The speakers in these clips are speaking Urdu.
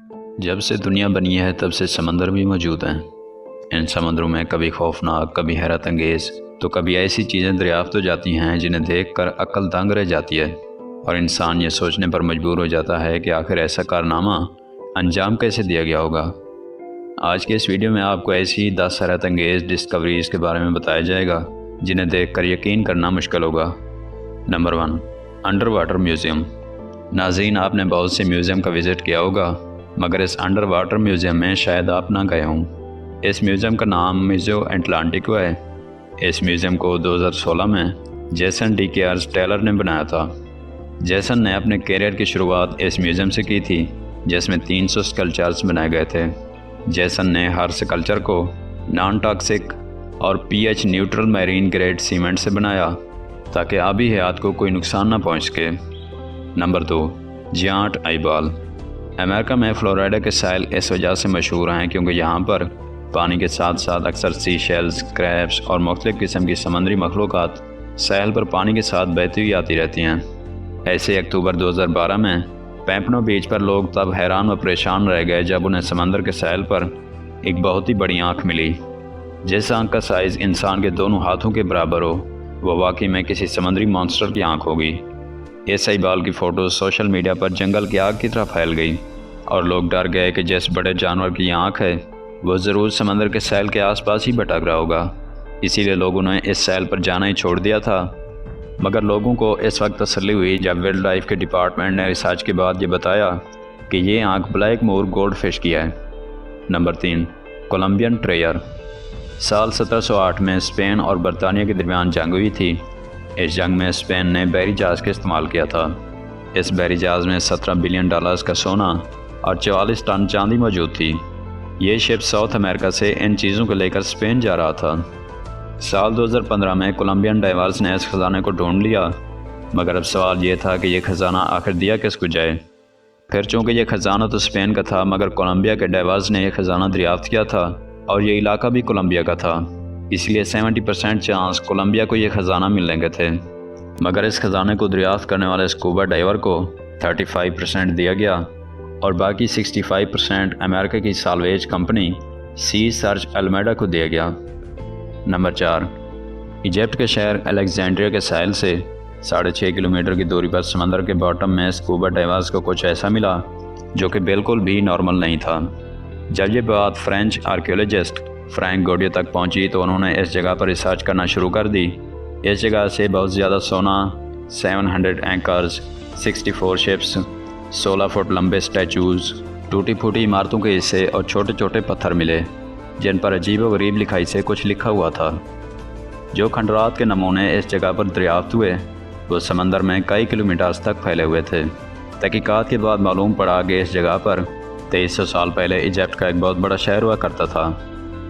جب سے دنیا بنی ہے تب سے سمندر بھی موجود ہیں۔ ان سمندروں میں کبھی خوفناک، کبھی حیرت انگیز، تو کبھی ایسی چیزیں دریافت ہو جاتی ہیں جنہیں دیکھ کر عقل دنگ رہ جاتی ہے، اور انسان یہ سوچنے پر مجبور ہو جاتا ہے کہ آخر ایسا کارنامہ انجام کیسے دیا گیا ہوگا۔ آج کے اس ویڈیو میں آپ کو ایسی 10 حیرت انگیز ڈسکوریز کے بارے میں بتایا جائے گا جنہیں دیکھ کر یقین کرنا مشکل ہوگا۔ Number 1، under water museum. ناظرین، آپ نے بہت سے میوزیم کا وزٹ کیا ہوگا، مگر اس انڈر واٹر میوزیم میں شاید آپ نہ گئے ہوں۔ اس میوزیم کا نام میوزیو اٹلانٹیکو ہے۔ اس میوزیم کو 2016 میں جیسن ڈی کیئرز ٹیلر نے بنایا تھا۔ جیسن نے اپنے کیریئر کی شروعات اس میوزیم سے کی تھی، جس میں 300 سکلپچرز بنائے گئے تھے۔ جیسن نے ہر سکلپچر کو نان ٹاکسک اور P H neutral marine grade cement سے بنایا تاکہ آبی حیات کو کوئی نقصان نہ پہنچ سکے۔ نمبر 2، جیانٹ آئی بال۔ امریکہ میں فلوریڈا کے ساحل اس وجہ سے مشہور ہیں کیونکہ یہاں پر پانی کے ساتھ ساتھ اکثر سی شیلز، کریبس اور مختلف قسم کی سمندری مخلوقات ساحل پر پانی کے ساتھ بہتی ہوئی آتی رہتی ہیں۔ ایسے اکتوبر 2012 میں پیمپنو بیچ پر لوگ تب حیران و پریشان رہ گئے جب انہیں سمندر کے ساحل پر ایک بہت ہی بڑی آنکھ ملی۔ جس آنکھ کا سائز انسان کے دونوں ہاتھوں کے برابر ہو، وہ واقعی میں کسی سمندری مانسٹر کی آنکھ ہوگی۔ اس آئی بال کی فوٹوز سوشل میڈیا پر جنگل کی آگ کی طرح پھیل گئی، اور لوگ ڈر گئے کہ جس بڑے جانور کی یہ آنکھ ہے وہ ضرور سمندر کے ساحل کے آس پاس ہی بھٹک رہا ہوگا، اسی لیے لوگوں نے اس ساحل پر جانا ہی چھوڑ دیا تھا۔ مگر لوگوں کو اس وقت تسلی ہوئی جب وائلڈ لائف کے ڈپارٹمنٹ نے ریسرچ کے بعد یہ بتایا کہ یہ آنکھ بلیک مور گولڈ فش کی ہے۔ نمبر 3، کولمبین ٹریئر۔ سال 1708 میں اسپین اور برطانیہ کے درمیان جنگ ہوئی تھی۔ اس جنگ میں اسپین نے بحری جہاز کا استعمال کیا تھا۔ اس بحری جہاز میں $17 بلین کا سونا اور 44 ٹن چاندی موجود تھی۔ یہ شپ ساؤتھ امریکہ سے ان چیزوں کو لے کر اسپین جا رہا تھا۔ سال 2015 میں کولمبین ڈائیورز نے اس خزانے کو ڈھونڈ لیا، مگر اب سوال یہ تھا کہ یہ خزانہ آخر دیا کس کو جائے۔ پھر چونکہ یہ خزانہ تو اسپین کا تھا، مگر کولمبیا کے ڈائیورز نے یہ خزانہ دریافت کیا تھا اور یہ علاقہ بھی کولمبیا کا تھا، اس لیے 70% چانس کولمبیا کو یہ خزانہ ملنے کے تھے۔ مگر اس خزانے کو دریافت کرنے والے اسکوبا ڈائیور کو 35% دیا گیا اور باقی 65% امریکہ کی سالویج کمپنی سی سرچ المیڈا کو دیا گیا۔ نمبر 4، ایجپٹ کے شہر الیگزینڈریا کے ساحل سے 6.5 کلومیٹر کی دوری پر سمندر کے باٹم میں اسکوبا ڈائیورز کو کچھ ایسا ملا جو کہ بالکل بھی نارمل نہیں تھا۔ جب یہ بات فرینچ آرکیولوجسٹ فرینک گوڈیو تک پہنچی تو انہوں نے اس جگہ پر ریسرچ کرنا شروع کر دی۔ اس جگہ سے بہت زیادہ سونا، 700 اینکرز، 64 شپس، 16 فٹ لمبے سٹیچوز، ٹوٹی پھوٹی عمارتوں کے حصے اور چھوٹے چھوٹے پتھر ملے جن پر عجیب و غریب لکھائی سے کچھ لکھا ہوا تھا۔ جو کھنڈرات کے نمونے اس جگہ پر دریافت ہوئے وہ سمندر میں کئی کلومیٹرز تک پھیلے ہوئے تھے۔ تحقیقات کے بعد معلوم پڑا کہ اس جگہ پر 2300 سال پہلے ایجپٹ کا ایک بہت بڑا شہر ہوا کرتا تھا،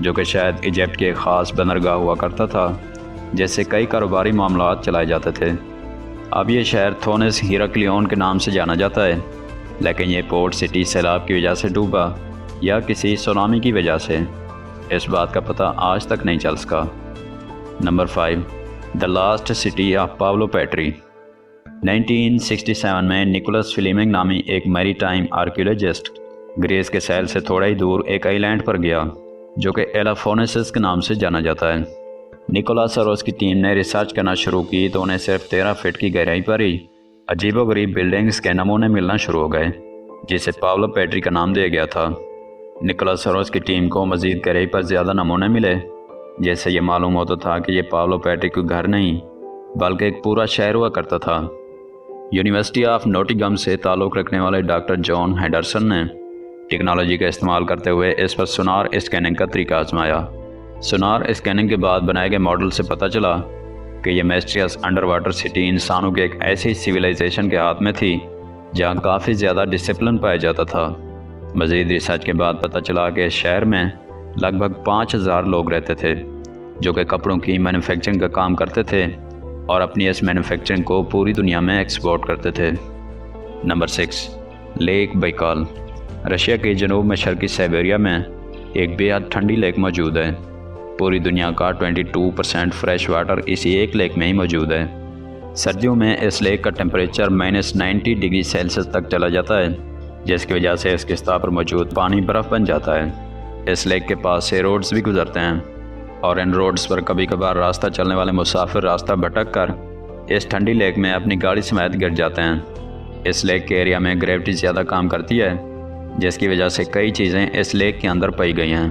جو کہ شاید ایجپٹ کی ایک خاص بندرگاہ ہوا کرتا تھا جس سے کئی کاروباری معاملات چلائے جاتے تھے۔ اب یہ شہر تھونس ہیراکلیون کے نام سے جانا جاتا ہے، لیکن یہ پورٹ سٹی سیلاب کی وجہ سے ڈوبا یا کسی سونامی کی وجہ سے، اس بات کا پتہ آج تک نہیں چل سکا۔ Number 5، the last city of Pavlopetri. 1967 میں نیکولس فلیمنگ نامی ایک میری ٹائم آرکیولوجسٹ گریس کے ساحل سے تھوڑا ہی دور ایک آئی لینڈ پر گیا جو کہ ایلافونسس کے نام سے جانا جاتا ہے۔ نیکولاس اور اس کی ٹیم نے ریسرچ کرنا شروع کی تو انہیں صرف 13 فٹ کی گہرائی پر ہی عجیب و غریب بلڈنگز کے نمونے ملنا شروع ہو گئے، جسے پاولو پیٹری کا نام دیا گیا تھا۔ نیکولاس اور اس کی ٹیم کو مزید گہرائی پر زیادہ نمونے ملے، جیسے یہ معلوم ہوتا تھا کہ یہ پاولو پیٹری کوئی گھر نہیں بلکہ ایک پورا شہر ہوا کرتا تھا۔ یونیورسٹی آف نوٹنگہم سے تعلق رکھنے والے ڈاکٹر جان ہینڈرسن نے ٹیکنالوجی کا استعمال کرتے ہوئے اس پر سونار اسکیننگ کا طریقہ آزمایا۔ سونار اسکیننگ کے بعد بنائے گئے ماڈل سے پتہ چلا کہ یہ میسٹریس انڈر واٹر سٹی انسانوں کے ایک ایسی سویلائزیشن کے ہاتھ میں تھی جہاں کافی زیادہ ڈسپلن پایا جاتا تھا۔ مزید ریسرچ کے بعد پتہ چلا کہ اس شہر میں لگ بھگ 5000 لوگ رہتے تھے جو کہ کپڑوں کی مینوفیکچرنگ کا کام کرتے تھے اور اپنی اس مینوفیکچرنگ کو پوری دنیا میں ایکسپورٹ کرتے تھے۔ Number 6، leak بیکال۔ رشیا کے جنوب مشرقی سائبیریا میں ایک بے حد ٹھنڈی لیک موجود ہے۔ پوری دنیا کا 22% فریش واٹر اسی ایک لیک میں ہی موجود ہے۔ سردیوں میں اس لیک کا ٹیمپریچر -90 ڈگری سیلسیس تک چلا جاتا ہے، جس کی وجہ سے اس کی سطح پر موجود پانی برف بن جاتا ہے۔ اس لیک کے پاس سے روڈز بھی گزرتے ہیں اور ان روڈز پر کبھی کبھار راستہ چلنے والے مسافر راستہ بھٹک کر اس ٹھنڈی لیک میں اپنی گاڑی سمیت گر جاتے ہیں۔ اس لیک کے ایریا میں گریوٹی زیادہ کام کرتی ہے، جس کی وجہ سے کئی چیزیں اس لیک کے اندر پائی گئی ہیں۔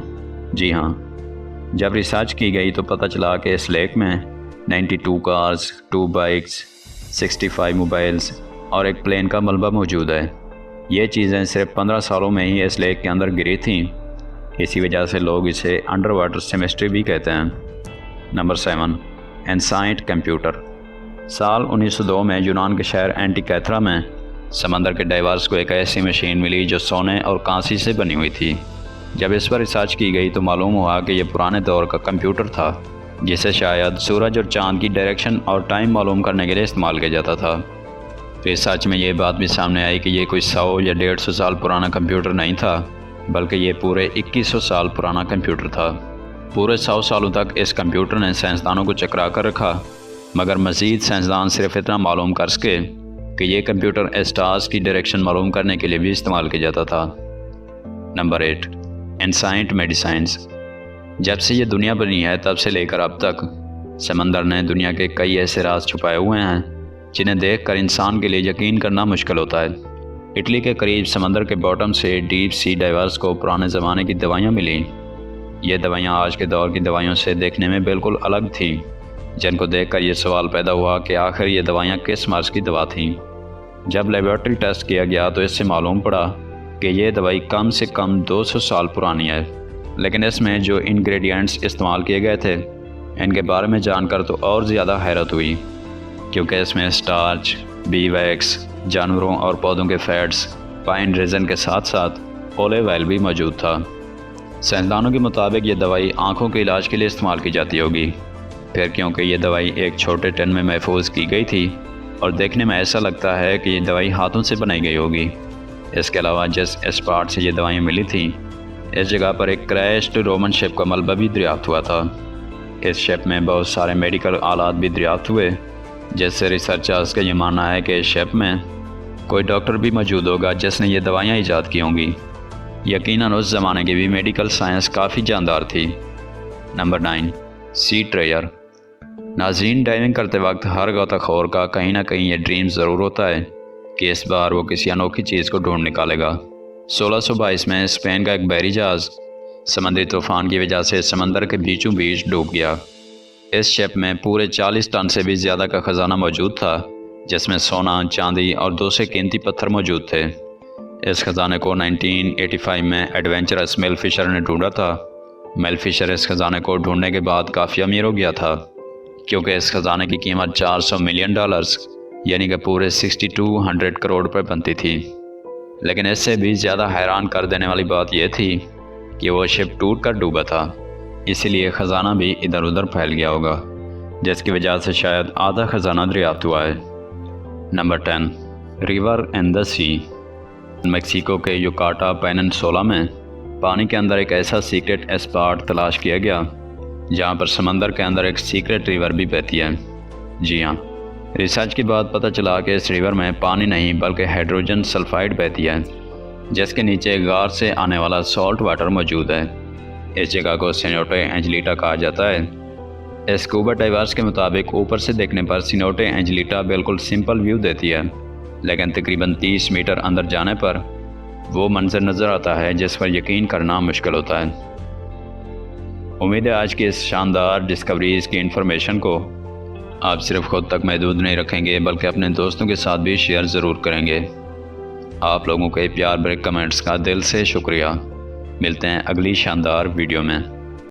جی ہاں، جب ریسرچ کی گئی تو پتہ چلا کہ اس لیک میں 92 کارز، 2 بائکس، 65 موبائلز اور ایک پلین کا ملبہ موجود ہے۔ یہ چیزیں صرف 15 سالوں میں ہی اس لیک کے اندر گری تھیں۔ اسی وجہ سے لوگ اسے انڈر واٹر سیمسٹری بھی کہتے ہیں۔ Number 7، ancient computer. سال 1902 میں یونان کے شہر اینٹیکیتھرا میں سمندر کے ڈائیورس کو ایک ایسی مشین ملی جو سونے اور کانسی سے بنی ہوئی تھی۔ جب اس پر ریسرچ کی گئی تو معلوم ہوا کہ یہ پرانے دور کا کمپیوٹر تھا، جسے شاید سورج اور چاند کی ڈائریکشن اور ٹائم معلوم کرنے کے لیے استعمال کیا جاتا تھا۔ ریسرچ میں یہ بات بھی سامنے آئی کہ یہ کوئی 100 یا 150 سال پرانا کمپیوٹر نہیں تھا، بلکہ یہ پورے 2100 سال پرانا کمپیوٹر تھا۔ پورے 100 سالوں تک اس کمپیوٹر نے سائنسدانوں کو چکرا کر رکھا، مگر مزید سائنسدان صرف اتنا معلوم کر سکے کہ یہ کمپیوٹر اسٹارز کی ڈائریکشن معلوم کرنے کے لیے بھی استعمال کیا جاتا تھا۔ نمبر 8، اینسائنٹ میڈیسائنس۔ جب سے یہ دنیا بنی ہے تب سے لے کر اب تک سمندر نے دنیا کے کئی ایسے راز چھپائے ہوئے ہیں جنہیں دیکھ کر انسان کے لیے یقین کرنا مشکل ہوتا ہے۔ اٹلی کے قریب سمندر کے باٹم سے ڈیپ سی ڈائیورس کو پرانے زمانے کی دوائیاں ملیں۔ یہ دوائیاں آج کے دور کی دوائیوں سے دیکھنے میں بالکل الگ تھیں، جن کو دیکھ کر یہ سوال پیدا ہوا کہ آخر یہ دوائیاں کس مرض کی دوا تھیں۔ جب لیبارٹری ٹیسٹ کیا گیا تو اس سے معلوم پڑا کہ یہ دوائی کم سے کم 200 سال پرانی ہے، لیکن اس میں جو انگریڈینٹس استعمال کیے گئے تھے ان کے بارے میں جان کر تو اور زیادہ حیرت ہوئی، کیونکہ اس میں سٹارچ، بی ویکس، جانوروں اور پودوں کے فیٹس، پائن ریزن کے ساتھ ساتھ اولیو آئل بھی موجود تھا۔ سائنسدانوں کے مطابق یہ دوائی آنکھوں کے علاج کے لیے استعمال کی جاتی ہوگی، پھر کیونکہ یہ دوائی ایک چھوٹے ٹن میں محفوظ کی گئی تھی اور دیکھنے میں ایسا لگتا ہے کہ یہ دوائی ہاتھوں سے بنائی گئی ہوگی۔ اس کے علاوہ جس اسپاٹ سے یہ دوائیں ملی تھیں اس جگہ پر ایک کریشڈ رومن شپ کا ملبہ بھی دریافت ہوا تھا۔ اس شپ میں بہت سارے میڈیکل آلات بھی دریافت ہوئے، جس سے ریسرچرز کا یہ ماننا ہے کہ اس شپ میں کوئی ڈاکٹر بھی موجود ہوگا جس نے یہ دوائیاں ایجاد کی ہوں گی۔ یقیناً اس زمانے کی بھی میڈیکل سائنس کافی جاندار تھی۔ نمبر 9، سی ٹریئر۔ ناظرین، ڈائیونگ کرتے وقت ہر غوطہ خور کا کہیں نہ کہیں یہ ڈریم ضرور ہوتا ہے کہ اس بار وہ کسی انوکھی چیز کو ڈھونڈ نکالے گا۔ 1622 میں اسپین کا ایک بحری جہاز سمندری طوفان کی وجہ سے سمندر کے بیچوں بیچ ڈوب گیا۔ اس شپ میں پورے 40 ٹن سے بھی زیادہ کا خزانہ موجود تھا، جس میں سونا، چاندی اور دوسرے قیمتی پتھر موجود تھے۔ اس خزانے کو 1985 میں ایڈونچرس میل فشر نے ڈھونڈا تھا۔ میل فشر اس خزانے کو ڈھونڈنے کے بعد کافی امیر ہو گیا تھا، کیونکہ اس خزانے کی قیمت $400 ملین یعنی کہ پورے 6200 کروڑ روپے بنتی تھی۔ لیکن اس سے بھی زیادہ حیران کر دینے والی بات یہ تھی کہ وہ شپ ٹوٹ کر ڈوبا تھا، اسی لیے خزانہ بھی ادھر ادھر پھیل گیا ہوگا، جس کی وجہ سے شاید آدھا خزانہ دریافت ہوا ہے۔ نمبر 10، ریور ان دا سی۔ میکسیکو کے یوکاٹا پیننسولا میں پانی کے اندر ایک ایسا سیکرٹ اسپاٹ تلاش کیا گیا جہاں پر سمندر کے اندر ایک سیکرٹ ریور بھی بہتی ہے۔ جی ہاں، ریسرچ کے بعد پتہ چلا کہ اس ریور میں پانی نہیں بلکہ ہائیڈروجن سلفائڈ بہتی ہے، جس کے نیچے غار سے آنے والا سالٹ واٹر موجود ہے۔ اس جگہ کو سینوٹے اینجلیٹا کہا جاتا ہے۔ اسکوبا ڈائیورس کے مطابق اوپر سے دیکھنے پر سینوٹے اینجلیٹا بالکل سمپل ویو دیتی ہے، لیکن تقریباً 30 میٹر اندر جانے پر وہ منظر نظر آتا ہے جس پر یقین کرنا مشکل ہوتا ہے۔ امید ہے آج کی اس شاندار ڈسکوریز کی انفارمیشن کو آپ صرف خود تک محدود نہیں رکھیں گے بلکہ اپنے دوستوں کے ساتھ بھی شیئر ضرور کریں گے۔ آپ لوگوں کے پیار بھرے کمنٹس کا دل سے شکریہ۔ ملتے ہیں اگلی شاندار ویڈیو میں۔